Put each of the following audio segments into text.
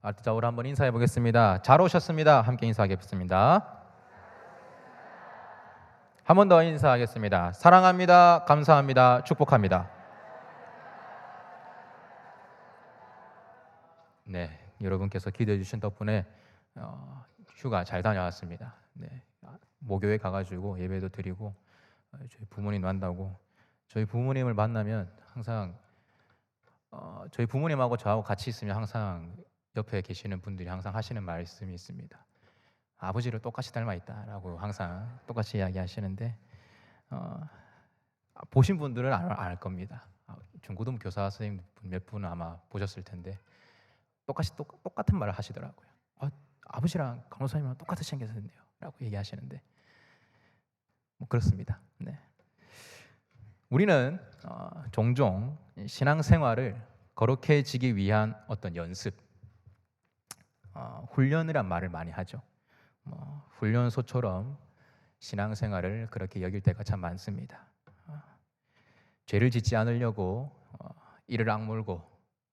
아트자우로 한번 인사해 보겠습니다. 잘 오셨습니다. 함께 인사하겠습니다. 한 번 더 인사하겠습니다. 사랑합니다. 감사합니다. 축복합니다. 네, 여러분께서 기도해 주신 덕분에 휴가 잘 다녀왔습니다. 네, 모교에 가가지고 예배도 드리고 저희 부모님 만나고, 저희 부모님을 만나면 항상 저희 부모님하고 저하고 같이 있으면 항상 옆에 계시는 분들이 항상 하시는 말씀이 있습니다. 아버지를 똑같이 닮아 있다라고 항상 똑같이 이야기하시는데, 보신 분들은 알 겁니다. 중고등 교사 선생님 몇 분은 아마 보셨을 텐데 똑같은 말을 하시더라고요. 아버지랑 간호사님이랑 똑같이 생겼네요 라고 얘기하시는데, 뭐 그렇습니다. 네. 우리는 종종 신앙생활을 거룩해지기 위한 어떤 연습, 훈련이란 말을 많이 하죠. 훈련소처럼 신앙생활을 그렇게 여길 때가 참 많습니다. 죄를 짓지 않으려고 이를 악물고,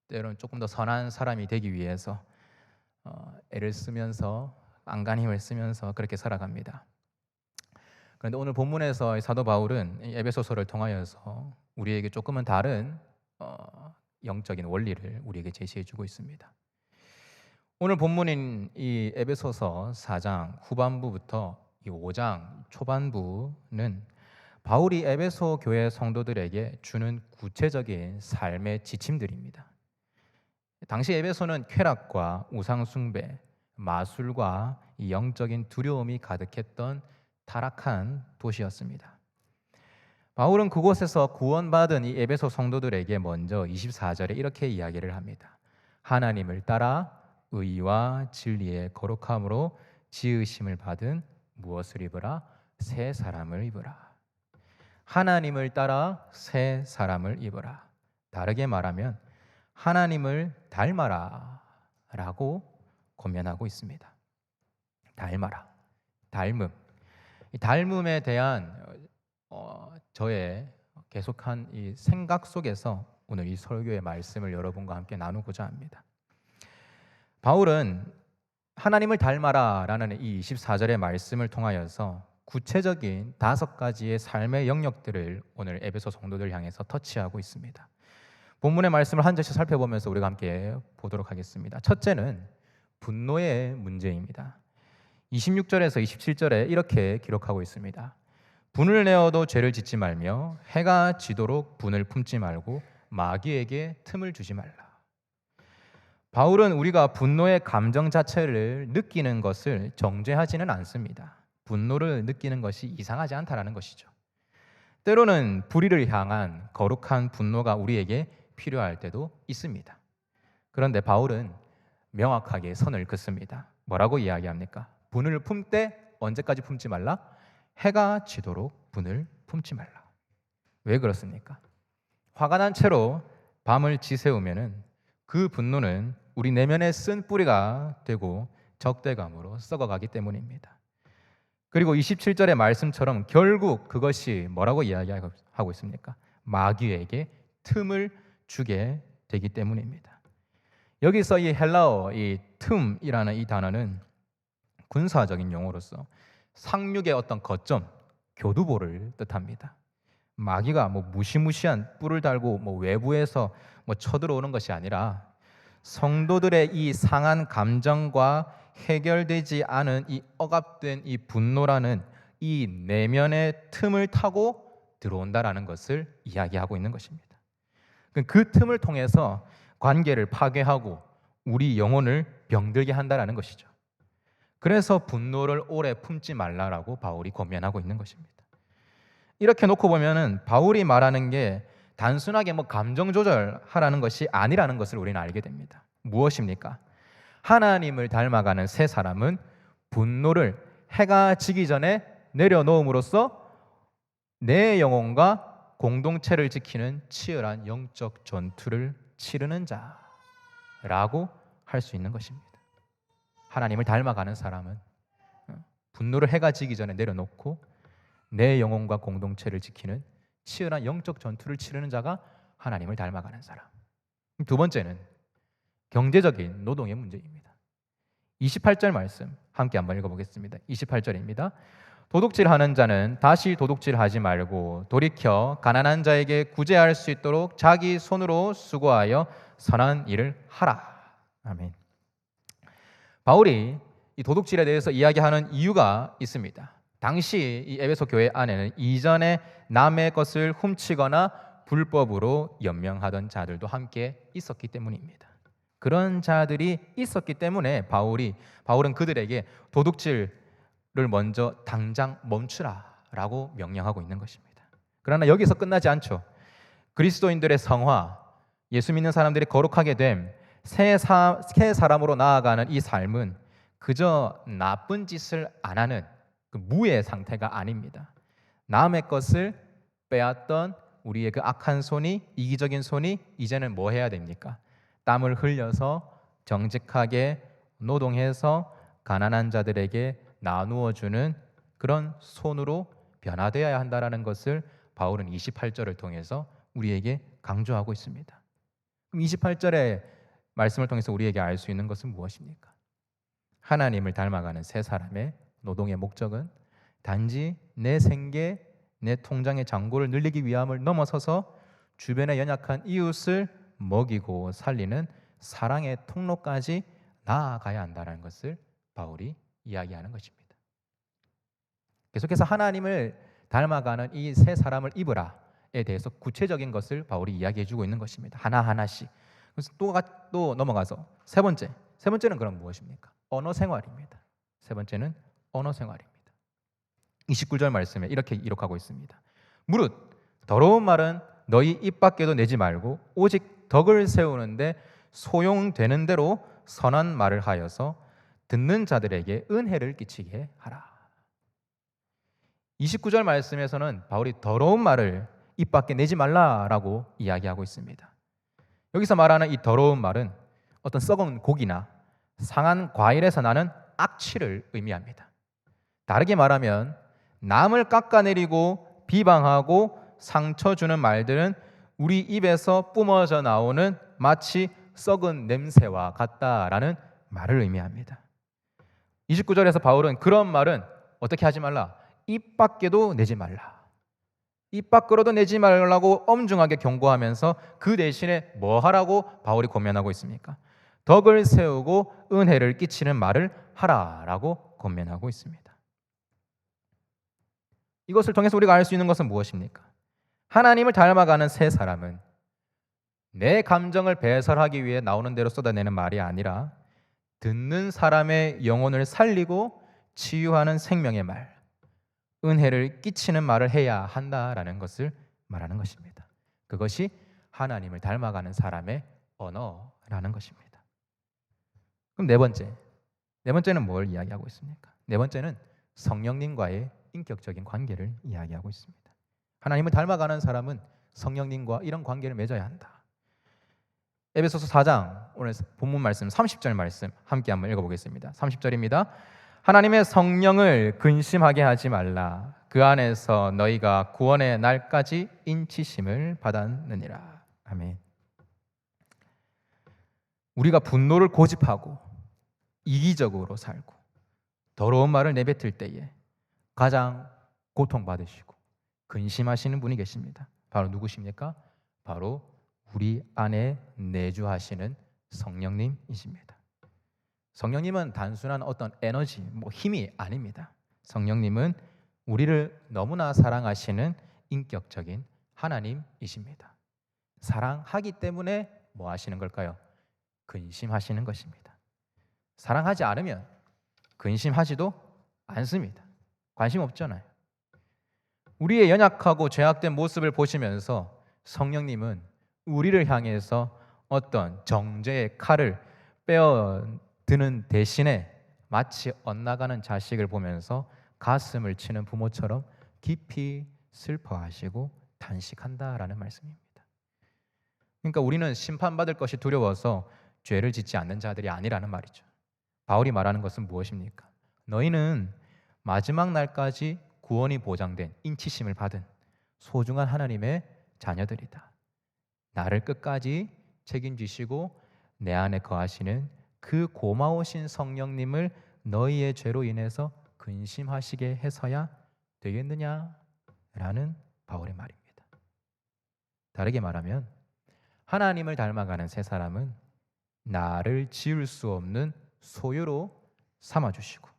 때로는 조금 더 선한 사람이 되기 위해서 애를 쓰면서 안간힘을 쓰면서 그렇게 살아갑니다. 그런데 오늘 본문에서 사도 바울은 에베소서를 통하여서 우리에게 조금은 다른 영적인 원리를 우리에게 제시해주고 있습니다. 오늘 본문인 이 에베소서 4장 후반부부터 이 5장 초반부는 바울이 에베소 교회 성도들에게 주는 구체적인 삶의 지침들입니다. 당시 에베소는 쾌락과 우상 숭배, 마술과 이 영적인 두려움이 가득했던 타락한 도시였습니다. 바울은 그곳에서 구원받은 이 에베소 성도들에게 먼저 24절에 이렇게 이야기를 합니다. 하나님을 따라 의와 진리의 거룩함으로 지으심을 받은 무엇을 입으라? 새 사람을 입으라. 하나님을 따라 새 사람을 입으라. 다르게 말하면 하나님을 닮아라 라고 권면하고 있습니다. 닮아라, 닮음. 이 닮음에 대한 저의 계속한 이 생각 속에서 오늘 이 설교의 말씀을 여러분과 함께 나누고자 합니다. 바울은 하나님을 닮아라 라는 이 24절의 말씀을 통하여서 구체적인 5가지의 삶의 영역들을 오늘 에베소 성도들 향해서 터치하고 있습니다. 본문의 말씀을 한 절씩 살펴보면서 우리가 함께 보도록 하겠습니다. 첫째는 분노의 문제입니다. 26절에서 27절에 이렇게 기록하고 있습니다. 분을 내어도 죄를 짓지 말며 해가 지도록 분을 품지 말고 마귀에게 틈을 주지 말라. 바울은 우리가 분노의 감정 자체를 느끼는 것을 정죄하지는 않습니다. 분노를 느끼는 것이 이상하지 않다라는 것이죠. 때로는 불의를 향한 거룩한 분노가 우리에게 필요할 때도 있습니다. 그런데 바울은 명확하게 선을 긋습니다. 뭐라고 이야기합니까? 분을 품되 언제까지 품지 말라? 해가 지도록 분을 품지 말라. 왜 그렇습니까? 화가 난 채로 밤을 지새우면은 그 분노는 우리 내면에 쓴 뿌리가 되고 적대감으로 썩어가기 때문입니다. 그리고 27절의 말씀처럼 결국 그것이 뭐라고 이야기하고 있습니까? 마귀에게 틈을 주게 되기 때문입니다. 여기서 이 헬라어 이 틈이라는 이 단어는 군사적인 용어로서 상륙의 어떤 거점, 교두보를 뜻합니다. 마귀가 무시무시한 뿔을 달고 외부에서 쳐들어오는 것이 아니라 성도들의 이 상한 감정과 해결되지 않은 이 억압된 이 분노라는 이 내면의 틈을 타고 들어온다라는 것을 이야기하고 있는 것입니다. 그 틈을 통해서 관계를 파괴하고 우리 영혼을 병들게 한다라는 것이죠. 그래서 분노를 오래 품지 말라라고 바울이 권면하고 있는 것입니다. 이렇게 놓고 보면은 바울이 말하는 게 단순하게 감정 조절하라는 것이 아니라는 것을 우리는 알게 됩니다. 무엇입니까? 하나님을 닮아가는 새 사람은 분노를 해가 지기 전에 내려놓음으로써 내 영혼과 공동체를 지키는 치열한 영적 전투를 치르는 자라고 할 수 있는 것입니다. 하나님을 닮아가는 사람은 분노를 해가 지기 전에 내려놓고 내 영혼과 공동체를 지키는 치열한 영적 전투를 치르는 자가 하나님을 닮아가는 사람. 두 번째는 경제적인 노동의 문제입니다. 28절 말씀 함께 한번 읽어보겠습니다. 28절입니다. 도둑질하는 자는 다시 도둑질하지 말고 돌이켜 가난한 자에게 구제할 수 있도록 자기 손으로 수고하여 선한 일을 하라. 아멘. 바울이 이 도둑질에 대해서 이야기하는 이유가 있습니다. 당시 이 에베소 교회 안에는 이전에 남의 것을 훔치거나 불법으로 연명하던 자들도 함께 있었기 때문입니다. 그런 자들이 있었기 때문에 바울은 그들에게 도둑질을 먼저 당장 멈추라라고 명령하고 있는 것입니다. 그러나 여기서 끝나지 않죠. 그리스도인들의 성화, 예수 믿는 사람들이 거룩하게 됨, 새 사람으로 나아가는 이 삶은 그저 나쁜 짓을 안 하는 그 무의 상태가 아닙니다. 남의 것을 빼앗던 우리의 그 악한 손이, 이기적인 손이 이제는 뭐 해야 됩니까? 땀을 흘려서 정직하게 노동해서 가난한 자들에게 나누어 주는 그런 손으로 변화되어야 한다라는 것을 바울은 28절을 통해서 우리에게 강조하고 있습니다. 그럼 28절의 말씀을 통해서 우리에게 알 수 있는 것은 무엇입니까? 하나님을 닮아가는 새 사람의 노동의 목적은 단지 내 생계, 내 통장의 잔고를 늘리기 위함을 넘어서서 주변의 연약한 이웃을 먹이고 살리는 사랑의 통로까지 나아가야 한다는 것을 바울이 이야기하는 것입니다. 계속해서 하나님을 닮아가는 이 새 사람을 입으라에 대해서 구체적인 것을 바울이 이야기해주고 있는 것입니다. 하나하나씩. 그래서 또 넘어가서 세 번째는 그럼 무엇입니까? 언어 생활입니다. 세 번째는 언어 생활입니다. 29절 말씀에 이렇게 기록하고 있습니다. 무릇 더러운 말은 너희 입 밖에도 내지 말고 오직 덕을 세우는데 소용되는 대로 선한 말을 하여서 듣는 자들에게 은혜를 끼치게 하라. 29절 말씀에서는 바울이 더러운 말을 입 밖에 내지 말라라고 이야기하고 있습니다. 여기서 말하는 이 더러운 말은 어떤 썩은 고기나 상한 과일에서 나는 악취를 의미합니다. 다르게 말하면 남을 깎아내리고 비방하고 상처 주는 말들은 우리 입에서 뿜어져 나오는 마치 썩은 냄새와 같다라는 말을 의미합니다. 29절에서 바울은 그런 말은 어떻게 하지 말라? 입 밖에도 내지 말라. 입 밖으로도 내지 말라고 엄중하게 경고하면서 그 대신에 뭐 하라고 바울이 권면하고 있습니까? 덕을 세우고 은혜를 끼치는 말을 하라라고 권면하고 있습니다. 이것을 통해서 우리가 알 수 있는 것은 무엇입니까? 하나님을 닮아가는 새 사람은 내 감정을 배설하기 위해 나오는 대로 쏟아내는 말이 아니라 듣는 사람의 영혼을 살리고 치유하는 생명의 말, 은혜를 끼치는 말을 해야 한다라는 것을 말하는 것입니다. 그것이 하나님을 닮아가는 사람의 언어라는 것입니다. 그럼 네 번째는 뭘 이야기하고 있습니까? 네 번째는 성령님과의 인격적인 관계를 이야기하고 있습니다. 하나님을 닮아가는 사람은 성령님과 이런 관계를 맺어야 한다. 에베소서 4장 오늘 본문 말씀 30절 말씀 함께 한번 읽어보겠습니다. 30절입니다. 하나님의 성령을 근심하게 하지 말라. 그 안에서 너희가 구원의 날까지 인치심을 받았느니라. 아멘. 우리가 분노를 고집하고 이기적으로 살고 더러운 말을 내뱉을 때에 가장 고통받으시고 근심하시는 분이 계십니다. 바로 누구십니까? 바로 우리 안에 내주하시는 성령님이십니다. 성령님은 단순한 어떤 에너지, 힘이 아닙니다. 성령님은 우리를 너무나 사랑하시는 인격적인 하나님이십니다. 사랑하기 때문에 뭐 하시는 걸까요? 근심하시는 것입니다. 사랑하지 않으면 근심하지도 않습니다. 관심 없잖아요. 우리의 연약하고 죄악된 모습을 보시면서 성령님은 우리를 향해서 어떤 정죄의 칼을 빼어드는 대신에 마치 엇나가는 자식을 보면서 가슴을 치는 부모처럼 깊이 슬퍼하시고 탄식한다라는 말씀입니다. 그러니까 우리는 심판받을 것이 두려워서 죄를 짓지 않는 자들이 아니라는 말이죠. 바울이 말하는 것은 무엇입니까? 너희는 마지막 날까지 구원이 보장된 인치심을 받은 소중한 하나님의 자녀들이다. 나를 끝까지 책임지시고 내 안에 거하시는 그 고마우신 성령님을 너희의 죄로 인해서 근심하시게 해서야 되겠느냐라는 바울의 말입니다. 다르게 말하면 하나님을 닮아가는 새 사람은 나를 지울 수 없는 소유로 삼아주시고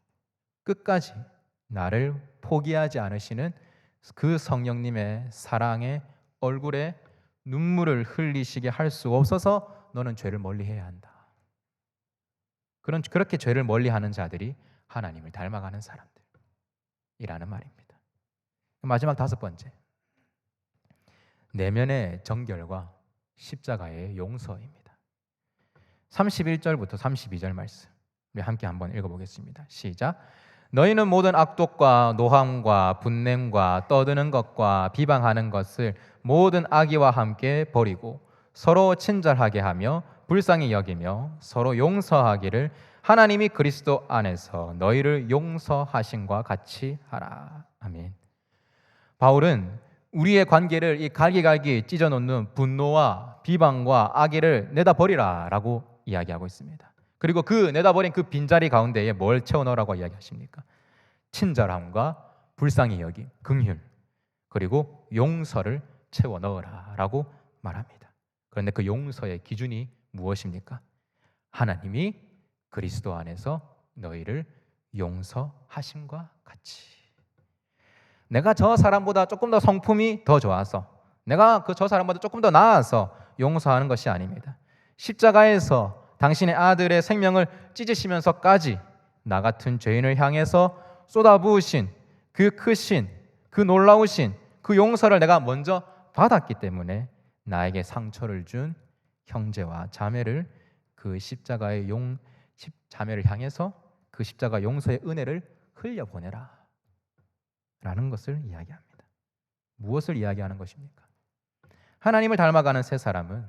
끝까지 나를 포기하지 않으시는 그 성령님의 사랑의 얼굴에 눈물을 흘리시게 할 수 없어서 너는 죄를 멀리해야 한다. 그렇게 죄를 멀리하는 자들이 하나님을 닮아가는 사람들이라는 말입니다. 마지막 5번째, 내면의 정결과 십자가의 용서입니다. 31절부터 32절 말씀 우리 함께 한번 읽어보겠습니다. 시작. 너희는 모든 악독과 노함과 분냄과 떠드는 것과 비방하는 것을 모든 악의와 함께 버리고 서로 친절하게 하며 불쌍히 여기며 서로 용서하기를 하나님이 그리스도 안에서 너희를 용서하신과 같이 하라. 아멘. 바울은 우리의 관계를 이 갈기갈기 찢어놓는 분노와 비방과 악의를 내다버리라 라고 이야기하고 있습니다. 그리고 그 내다버린 그 빈자리 가운데에 뭘 채워넣으라고 이야기하십니까? 친절함과 불쌍히 여김, 긍휼, 그리고 용서를 채워넣으라 라고 말합니다. 그런데 그 용서의 기준이 무엇입니까? 하나님이 그리스도 안에서 너희를 용서하심과 같이. 내가 저 사람보다 조금 더 성품이 더 좋아서, 내가 저 사람보다 조금 더 나아서 용서하는 것이 아닙니다. 십자가에서 당신의 아들의 생명을 찢으시면서까지 나 같은 죄인을 향해서 쏟아부으신 그 크신, 그 놀라우신 그 용서를 내가 먼저 받았기 때문에 나에게 상처를 준 형제와 자매를 그 십자가의 자매를 향해서 그 십자가 용서의 은혜를 흘려보내라 라는 것을 이야기합니다. 무엇을 이야기하는 것입니까? 하나님을 닮아가는 새 사람은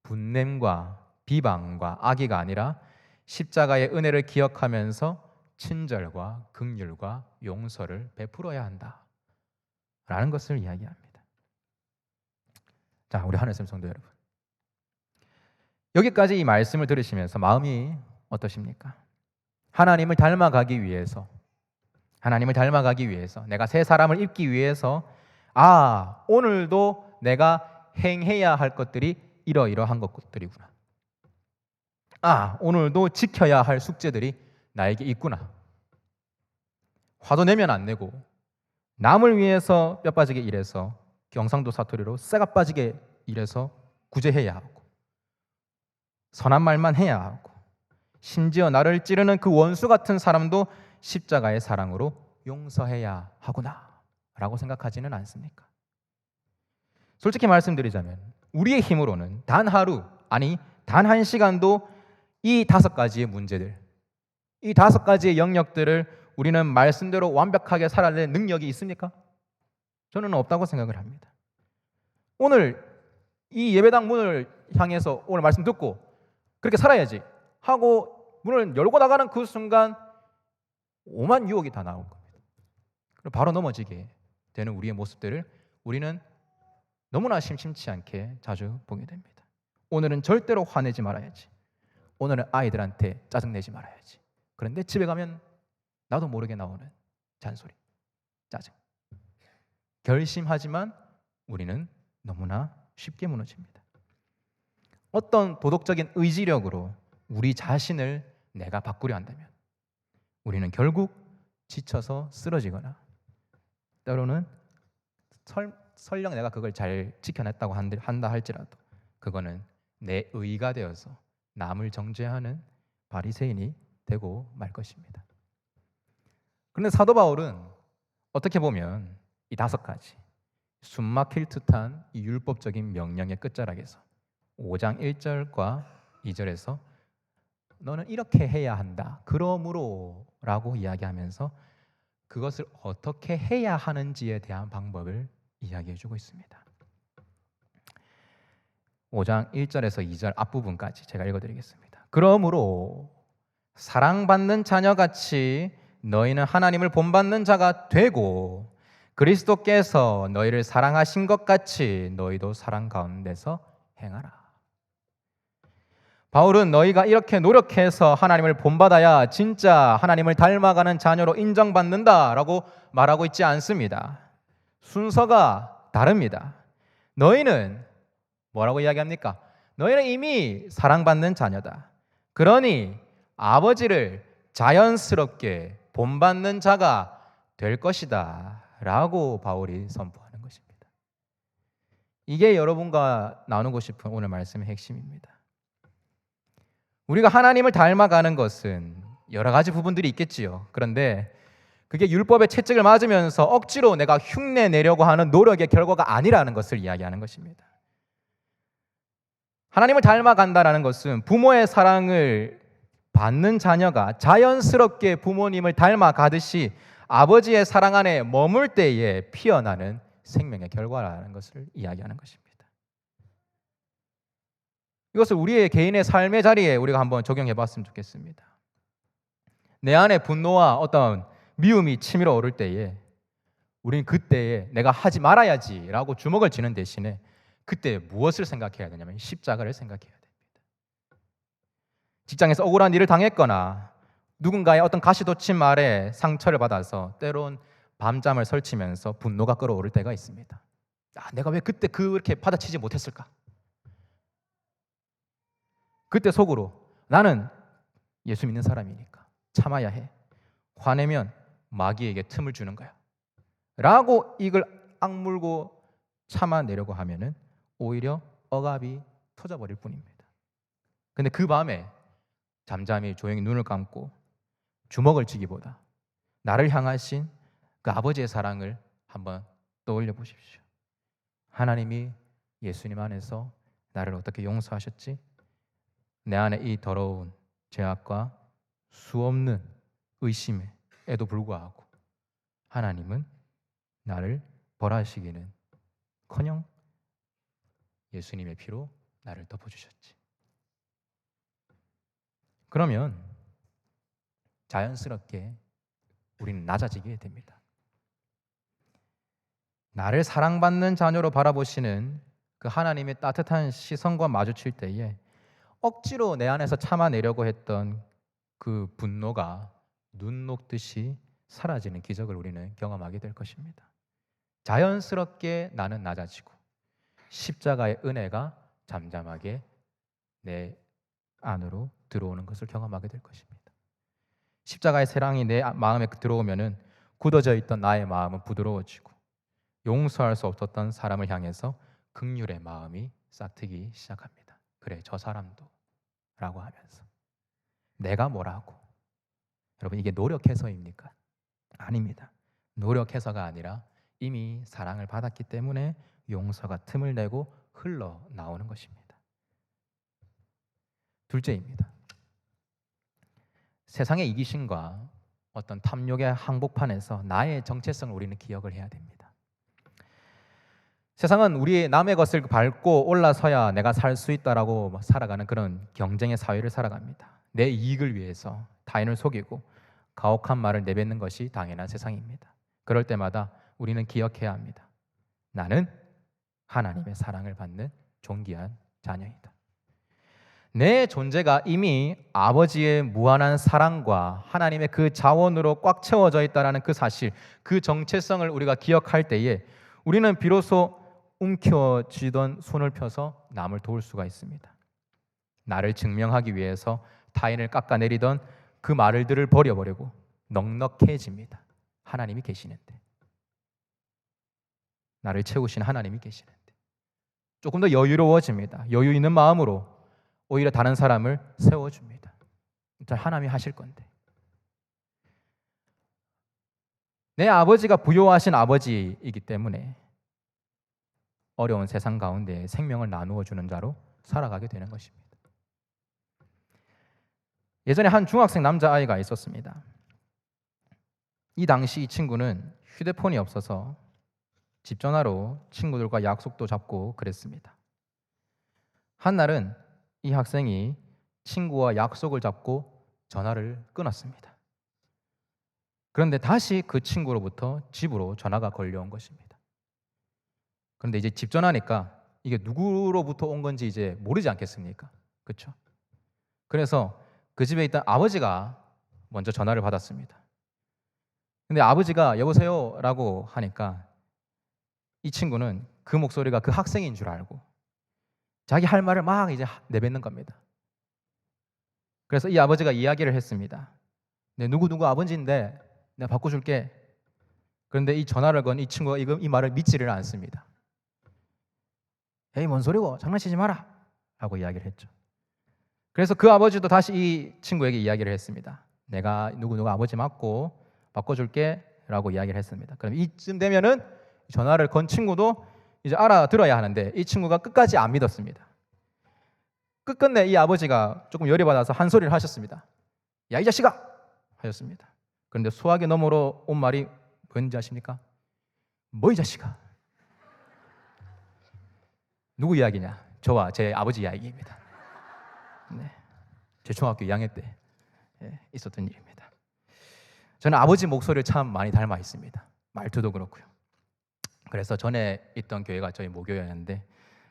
분냄과 비방과 악의가 아니라 십자가의 은혜를 기억하면서 친절과 긍휼과 용서를 베풀어야 한다 라는 것을 이야기합니다. 자, 우리 하늘씀 성도 여러분, 여기까지 이 말씀을 들으시면서 마음이 어떠십니까? 하나님을 닮아가기 위해서 내가 새 사람을 입기 위해서 오늘도 내가 행해야 할 것들이 이러이러한 것들이구나. 오늘도 지켜야 할 숙제들이 나에게 있구나. 화도 내면 안 내고 남을 위해서 뼈 빠지게 일해서 경상도 사투리로 쇠가 빠지게 일해서 구제해야 하고 선한 말만 해야 하고 심지어 나를 찌르는 그 원수 같은 사람도 십자가의 사랑으로 용서해야 하구나 라고 생각하지는 않습니까? 솔직히 말씀드리자면 우리의 힘으로는 단 하루, 아니 단 한 시간도 이 5가지의 문제들, 이 5가지의 영역들을 우리는 말씀대로 완벽하게 살아낼 능력이 있습니까? 저는 없다고 생각을 합니다. 오늘 이 예배당 문을 향해서 오늘 말씀 듣고 그렇게 살아야지 하고 문을 열고 나가는 그 순간 오만 유혹이 다 나올 겁니다. 바로 넘어지게 되는 우리의 모습들을 우리는 너무나 심심치 않게 자주 보게 됩니다. 오늘은 절대로 화내지 말아야지. 오늘은 아이들한테 짜증내지 말아야지. 그런데 집에 가면 나도 모르게 나오는 잔소리, 짜증. 결심하지만 우리는 너무나 쉽게 무너집니다. 어떤 도덕적인 의지력으로 우리 자신을 내가 바꾸려 한다면 우리는 결국 지쳐서 쓰러지거나 때로는 설령 내가 그걸 잘 지켜냈다고 한다 할지라도 그거는 내 의가 되어서 남을 정죄하는 바리새인이 되고 말 것입니다. 그런데 사도 바울은 어떻게 보면 이 5가지 숨막힐 듯한 이 율법적인 명령의 끝자락에서 5장 1절과 2절에서 너는 이렇게 해야 한다. 그러므로 라고 이야기하면서 그것을 어떻게 해야 하는지에 대한 방법을 이야기해 주고 있습니다. 5장 1절에서 2절 앞부분까지 제가 읽어드리겠습니다. 그러므로 사랑받는 자녀같이 너희는 하나님을 본받는 자가 되고 그리스도께서 너희를 사랑하신 것 같이 너희도 사랑 가운데서 행하라. 바울은 너희가 이렇게 노력해서 하나님을 본받아야 진짜 하나님을 닮아가는 자녀로 인정받는다라고 말하고 있지 않습니다. 순서가 다릅니다. 너희는 뭐라고 이야기합니까? 너희는 이미 사랑받는 자녀다. 그러니 아버지를 자연스럽게 본받는 자가 될 것이다 라고 바울이 선포하는 것입니다. 이게 여러분과 나누고 싶은 오늘 말씀의 핵심입니다. 우리가 하나님을 닮아가는 것은 여러 가지 부분들이 있겠지요. 그런데 그게 율법의 채찍을 맞으면서 억지로 내가 흉내 내려고 하는 노력의 결과가 아니라는 것을 이야기하는 것입니다. 하나님을 닮아간다라는 것은 부모의 사랑을 받는 자녀가 자연스럽게 부모님을 닮아가듯이 아버지의 사랑 안에 머물 때에 피어나는 생명의 결과라는 것을 이야기하는 것입니다. 이것을 우리의 개인의 삶의 자리에 우리가 한번 적용해 봤으면 좋겠습니다. 내 안에 분노와 어떤 미움이 치밀어 오를 때에 우리는 그때에 내가 하지 말아야지라고 주먹을 쥐는 대신에 그때 무엇을 생각해야 되냐면 십자가를 생각해야 됩니다. 직장에서 억울한 일을 당했거나 누군가의 어떤 가시돋친 말에 상처를 받아서 때론 밤잠을 설치면서 분노가 끓어오를 때가 있습니다. 내가 왜 그때 그렇게 받아치지 못했을까? 그때 속으로 나는 예수 믿는 사람이니까 참아야 해. 화내면 마귀에게 틈을 주는 거야. 라고 이걸 악물고 참아내려고 하면은 오히려 억압이 터져버릴 뿐입니다. 근데 그 밤에 잠잠히 조용히 눈을 감고 주먹을 쥐기보다 나를 향하신 그 아버지의 사랑을 한번 떠올려 보십시오. 하나님이 예수님 안에서 나를 어떻게 용서하셨지? 내 안에 이 더러운 죄악과 수없는 의심에도 불구하고 하나님은 나를 벌하시기는커녕 예수님의 피로 나를 덮어주셨지. 그러면 자연스럽게 우리는 낮아지게 됩니다. 나를 사랑받는 자녀로 바라보시는 그 하나님의 따뜻한 시선과 마주칠 때에 억지로 내 안에서 참아내려고 했던 그 분노가 눈 녹듯이 사라지는 기적을 우리는 경험하게 될 것입니다. 자연스럽게 나는 낮아지고 십자가의 은혜가 잠잠하게 내 안으로 들어오는 것을 경험하게 될 것입니다. 십자가의 사랑이 내 마음에 들어오면은 굳어져 있던 나의 마음은 부드러워지고 용서할 수 없었던 사람을 향해서 긍휼의 마음이 싹트기 시작합니다. 그래, 저 사람도 라고 하면서 내가 뭐라고? 여러분, 이게 노력해서입니까? 아닙니다. 노력해서가 아니라 이미 사랑을 받았기 때문에 용서가 틈을 내고 흘러나오는 것입니다. 둘째입니다. 세상의 이기심과 어떤 탐욕의 항복판에서 나의 정체성을 우리는 기억을 해야 됩니다. 세상은 우리 남의 것을 밟고 올라서야 내가 살 수 있다라고 살아가는 그런 경쟁의 사회를 살아갑니다. 내 이익을 위해서 타인을 속이고 가혹한 말을 내뱉는 것이 당연한 세상입니다. 그럴 때마다 우리는 기억해야 합니다. 나는 하나님의 사랑을 받는 존귀한 자녀이다. 내 존재가 이미 아버지의 무한한 사랑과 하나님의 그 자원으로 꽉 채워져 있다는 그 사실, 그 정체성을 우리가 기억할 때에 우리는 비로소 움켜쥐던 손을 펴서 남을 도울 수가 있습니다. 나를 증명하기 위해서 타인을 깎아내리던 그 말들을 버려버리고 넉넉해집니다. 하나님이 계시는데, 나를 채우신 하나님이 계시는데 조금 더 여유로워집니다. 여유 있는 마음으로 오히려 다른 사람을 세워줍니다. 하나님이 하실 건데. 내 아버지가 부요하신 아버지이기 때문에 어려운 세상 가운데 생명을 나누어 주는 자로 살아가게 되는 것입니다. 예전에 한 중학생 남자아이가 있었습니다. 이 당시 이 친구는 휴대폰이 없어서 집 전화로 친구들과 약속도 잡고 그랬습니다. 한날은 이 학생이 친구와 약속을 잡고 전화를 끊었습니다. 그런데 다시 그 친구로부터 집으로 전화가 걸려온 것입니다. 그런데 이제 집 전화니까 이게 누구로부터 온 건지 이제 모르지 않겠습니까? 그렇죠? 그래서 그 집에 있던 아버지가 먼저 전화를 받았습니다. 근데 아버지가 여보세요 라고 하니까 이 친구는 그 목소리가 그 학생인 줄 알고 자기 할 말을 막 이제 내뱉는 겁니다. 그래서 이 아버지가 이야기를 했습니다. 네, 누구누구 아버지인데 내가 바꿔줄게. 그런데 이 전화를 건 이 친구가 이 말을 믿지를 않습니다. 에이, 뭔 소리고, 장난치지 마라 라고 이야기를 했죠. 그래서 그 아버지도 다시 이 친구에게 이야기를 했습니다. 내가 누구누구 아버지 맞고 바꿔줄게 라고 이야기를 했습니다. 그럼 이쯤 되면은 전화를 건 친구도 이제 알아들어야 하는데 이 친구가 끝까지 안 믿었습니다. 끝끝내 이 아버지가 조금 열이 받아서 한 소리를 하셨습니다. 야, 이 자식아! 하셨습니다. 그런데 수화기 너머로 온 말이 뭔지 아십니까? 뭐 이 자식아? 누구 이야기냐? 저와 제 아버지 이야기입니다. 네, 제 중학교 2학년 때 있었던 일입니다. 저는 아버지 목소리를 참 많이 닮아 있습니다. 말투도 그렇고요. 그래서 전에 있던 교회가 저희 모교였는데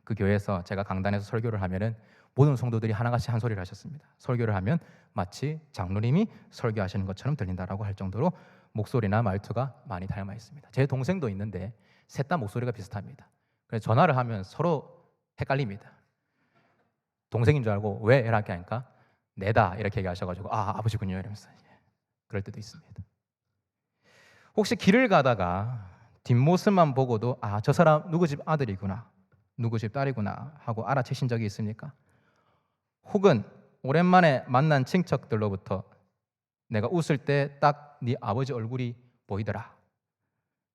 그 교회에서 제가 강단에서 설교를 하면은 모든 성도들이 하나같이 한 소리를 하셨습니다. 설교를 하면 마치 장로님이 설교하시는 것처럼 들린다라고 할 정도로 목소리나 말투가 많이 닮아 있습니다. 제 동생도 있는데 셋 다 목소리가 비슷합니다. 그래서 전화를 하면 서로 헷갈립니다. 동생인 줄 알고 왜 이렇게 하니까 내다 이렇게 얘기하셔가지고 아버지군요 이러면서 그럴 때도 있습니다. 혹시 길을 가다가 뒷모습만 보고도 저 사람 누구 집 아들이구나, 누구 집 딸이구나 하고 알아채신 적이 있습니까? 혹은 오랜만에 만난 친척들로부터 내가 웃을 때 딱 네 아버지 얼굴이 보이더라,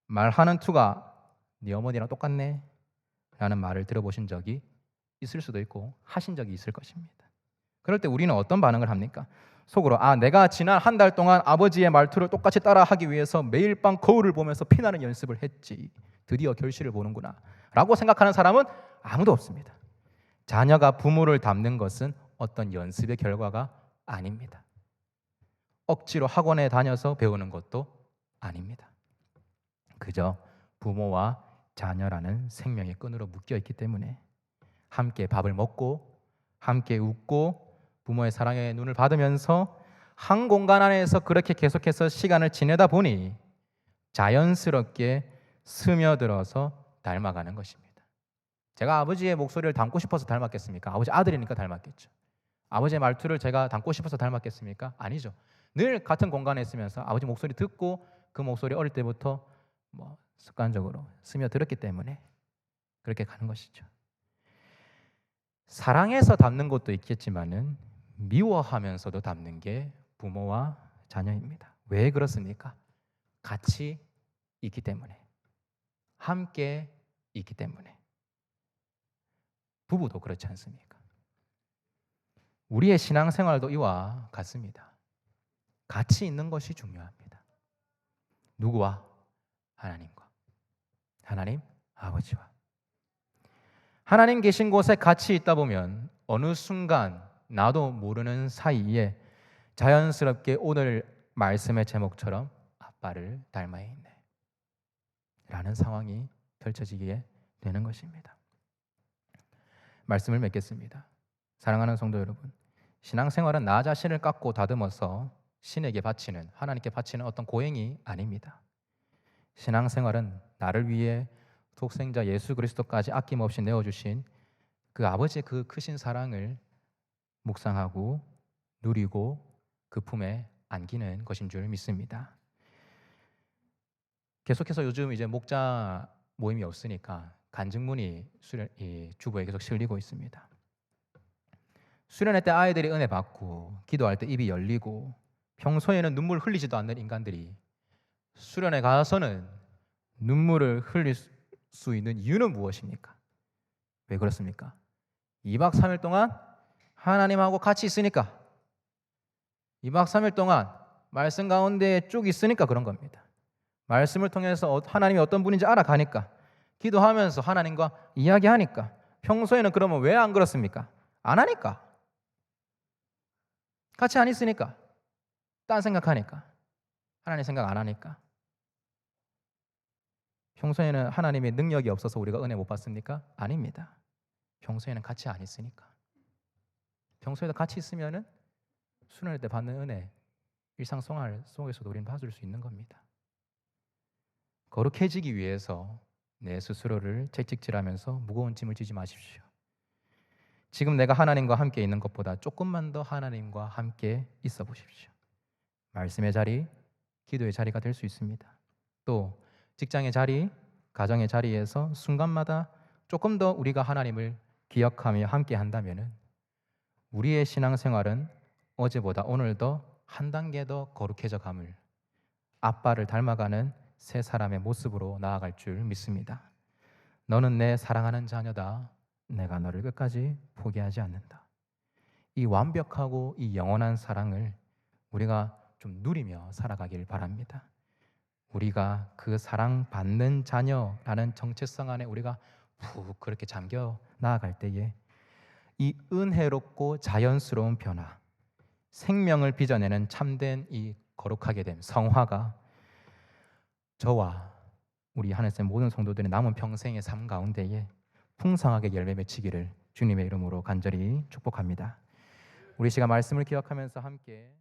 말하는 투가 네 어머니랑 똑같네 라는 말을 들어보신 적이 있을 수도 있고 하신 적이 있을 것입니다. 그럴 때 우리는 어떤 반응을 합니까? 속으로 내가 지난 한 달 동안 아버지의 말투를 똑같이 따라하기 위해서 매일 밤 거울을 보면서 피나는 연습을 했지, 드디어 결실을 보는구나 라고 생각하는 사람은 아무도 없습니다. 자녀가 부모를 닮는 것은 어떤 연습의 결과가 아닙니다. 억지로 학원에 다녀서 배우는 것도 아닙니다. 그저 부모와 자녀라는 생명의 끈으로 묶여 있기 때문에 함께 밥을 먹고 함께 웃고 부모의 사랑의 눈을 받으면서 한 공간 안에서 그렇게 계속해서 시간을 지내다 보니 자연스럽게 스며들어서 닮아가는 것입니다. 제가 아버지의 목소리를 닮고 싶어서 닮았겠습니까? 아버지 아들이니까 닮았겠죠. 아버지의 말투를 제가 닮고 싶어서 닮았겠습니까? 아니죠. 늘 같은 공간에 있으면서 아버지 목소리 듣고 그 목소리 어릴 때부터 습관적으로 스며들었기 때문에 그렇게 가는 것이죠. 사랑해서 닮는 것도 있겠지만은 미워하면서도 닮는 게 부모와 자녀입니다. 왜 그렇습니까? 같이 있기 때문에, 함께 있기 때문에. 부부도 그렇지 않습니까? 우리의 신앙생활도 이와 같습니다. 같이 있는 것이 중요합니다. 누구와? 하나님과. 하나님 아버지와. 하나님 계신 곳에 같이 있다 보면 어느 순간 나도 모르는 사이에 자연스럽게 오늘 말씀의 제목처럼 아빠를 닮아 있네 라는 상황이 펼쳐지게 되는 것입니다. 말씀을 맺겠습니다. 사랑하는 성도 여러분, 신앙생활은 나 자신을 깎고 다듬어서 신에게 바치는, 하나님께 바치는 어떤 고행이 아닙니다. 신앙생활은 나를 위해 독생자 예수 그리스도까지 아낌없이 내어주신 그 아버지의 그 크신 사랑을 묵상하고 누리고 그 품에 안기는 것인 줄 믿습니다. 계속해서 요즘 이제 목자 모임이 없으니까 간증문이 주보에 계속 실리고 있습니다. 수련회 때 아이들이 은혜 받고 기도할 때 입이 열리고 평소에는 눈물 흘리지도 않는 인간들이 수련회 가서는 눈물을 흘릴 수 있는 이유는 무엇입니까? 왜 그렇습니까? 2박 3일 동안 하나님하고 같이 있으니까, 2박 3일 동안 말씀 가운데 쭉 있으니까 그런 겁니다. 말씀을 통해서 하나님이 어떤 분인지 알아가니까, 기도하면서 하나님과 이야기하니까. 평소에는 그러면 왜 안 그렇습니까? 안 하니까. 같이 안 있으니까. 딴 생각하니까. 하나님 생각 안 하니까. 평소에는 하나님의 능력이 없어서 우리가 은혜 못 받습니까? 아닙니다. 평소에는 같이 안 있으니까. 평소에도 같이 있으면은 수련회 때 받는 은혜, 일상생활 속에서도 우리는 받을 수 있는 겁니다. 거룩해지기 위해서 내 스스로를 채찍질하면서 무거운 짐을 지지 마십시오. 지금 내가 하나님과 함께 있는 것보다 조금만 더 하나님과 함께 있어 보십시오. 말씀의 자리, 기도의 자리가 될 수 있습니다. 또 직장의 자리, 가정의 자리에서 순간마다 조금 더 우리가 하나님을 기억하며 함께 한다면은 우리의 신앙생활은 어제보다 오늘 더 한 단계 더 거룩해져 감을 아빠를 닮아가는 새 사람의 모습으로 나아갈 줄 믿습니다. 너는 내 사랑하는 자녀다. 내가 너를 끝까지 포기하지 않는다. 이 완벽하고 이 영원한 사랑을 우리가 좀 누리며 살아가길 바랍니다. 우리가 그 사랑받는 자녀라는 정체성 안에 우리가 푹 그렇게 잠겨 나아갈 때에 이 은혜롭고 자연스러운 변화, 생명을 빚어내는 참된 이 거룩하게 됨, 성화가 저와 우리 하늘색 모든 성도들의 남은 평생의 삶 가운데에 풍성하게 열매 맺히기를 주님의 이름으로 간절히 축복합니다. 우리 시간 말씀을 기억하면서 함께